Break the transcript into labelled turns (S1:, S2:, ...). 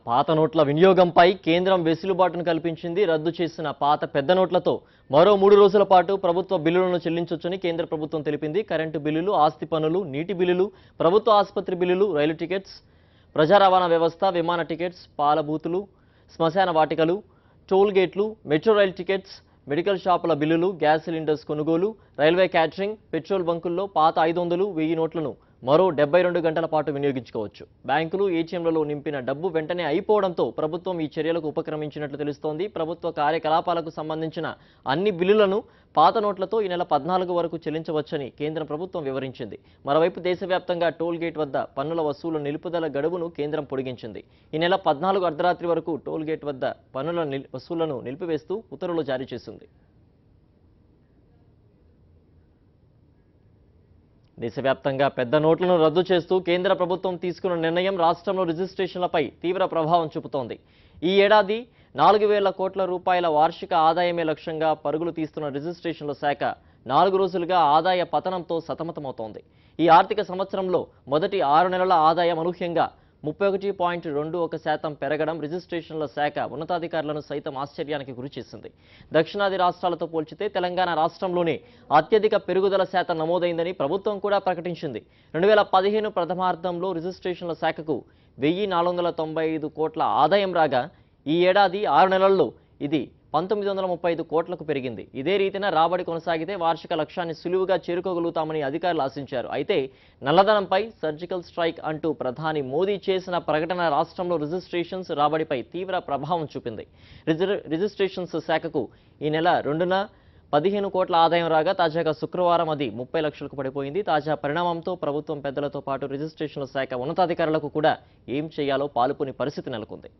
S1: పాత నోట్ల వినియోగంపై కేంద్రం వెసులుబాటును కల్పించింది. రద్దు చేసిన పాత పెద్ద నోట్లతో మరో 3 రోజుల పాటు ప్రభుత్వ బిల్లులను చెల్లించొచ్చని కేంద్ర ప్రభుత్వం తెలిపింది. కరెంటు బిల్లులు, ఆస్తి పన్నులు, నీటి బిల్లులు, ప్రభుత్వ ఆసుపత్రి బిల్లులు, రైలు టికెట్స్, ప్రజా రవాణా వ్యవస్థ, విమాన టికెట్స్, పాల బూతులు, శ్మశాన వాటికలు, టోల్ గేట్లు, మెట్రో రైల్ టికెట్స్, మెడికల్ షాపుల బిల్లులు, గ్యాస్ సిలిండర్స్ కొనుగోలు, రైల్వే క్యాటరింగ్, పెట్రోల్ బంకుల్లో పాత 500, 1000 నోట్లను మరో 72 గంటల పాటు వినియోగించుకోవచ్చు. బ్యాంకులు, ఏటీఎంలలో నింపిన డబ్బు వెంటనే అయిపోవడంతో ప్రభుత్వం ఈ చర్యలకు ఉపక్రమించినట్లు తెలుస్తోంది. ప్రభుత్వ కార్యకలాపాలకు సంబంధించిన అన్ని బిల్లులను పాత నోట్లతో ఈ నెల 14 వరకు చెల్లించవచ్చని కేంద్ర ప్రభుత్వం వివరించింది. మరోవైపు దేశవ్యాప్తంగా టోల్ గేట్ వద్ద పన్నుల వసూలు నిలుపుదల గడువును కేంద్రం పొడిగించింది. ఈ నెల 14 అర్ధరాత్రి వరకు టోల్ గేట్ వద్ద పన్నుల వసూళ్లను నిలిపివేస్తూ ఉత్తర్వులు జారీ చేసింది. దేశవ్యాప్తంగా పెద్ద నోట్లను రద్దు చేస్తూ కేంద్ర ప్రభుత్వం తీసుకున్న నిర్ణయం రాష్ట్రంలో రిజిస్ట్రేషన్లపై తీవ్ర ప్రభావం చూపుతోంది. ఈ ఏడాది 4,000 కోట్ల రూపాయల వార్షిక ఆదాయమే లక్ష్యంగా పరుగులు తీస్తున్న రిజిస్ట్రేషన్ల శాఖ 4 రోజులుగా ఆదాయ పతనంతో సతమతమవుతోంది. ఈ ఆర్థిక సంవత్సరంలో మొదటి 6 నెలల ఆదాయం అనూహ్యంగా 31.21% పెరగడం రిజిస్ట్రేషన్ల శాఖ ఉన్నతాధికారులను సైతం ఆశ్చర్యానికి గురిచేసింది. దక్షిణాది రాష్ట్రాలతో పోల్చితే తెలంగాణ రాష్ట్రంలోనే అత్యధిక పెరుగుదల శాతం నమోదైందని ప్రభుత్వం కూడా ప్రకటించింది. 2015 ప్రథమార్థంలో రిజిస్ట్రేషన్ల శాఖకు 1,495 కోట్ల ఆదాయం రాగా ఈ ఏడాది 6 నెలల్లో ఇది 1,935 కోట్లకు పెరిగింది. ఇదే రీతిన రాబడి కొనసాగితే వార్షిక లక్ష్యాన్ని సులువుగా చేరుకోగలుగుతామని అధికారులు ఆశించారు. అయితే నల్లధనంపై సర్జికల్ స్ట్రైక్ అంటూ ప్రధాని మోదీ చేసిన ప్రకటన రాష్ట్రంలో రిజిస్ట్రేషన్స్ రాబడిపై తీవ్ర ప్రభావం చూపింది. రిజిస్ట్రేషన్స్ శాఖకు ఈ నెల 2న 15 కోట్ల ఆదాయం రాగా తాజాగా శుక్రవారం అది 30 లక్షలకు పడిపోయింది. తాజా పరిణామంతో ప్రభుత్వం పెద్దలతో పాటు రిజిస్ట్రేషన్ల శాఖ ఉన్నతాధికారులకు కూడా ఏం చేయాలో పాలుపోని పరిస్థితి నెలకొంది.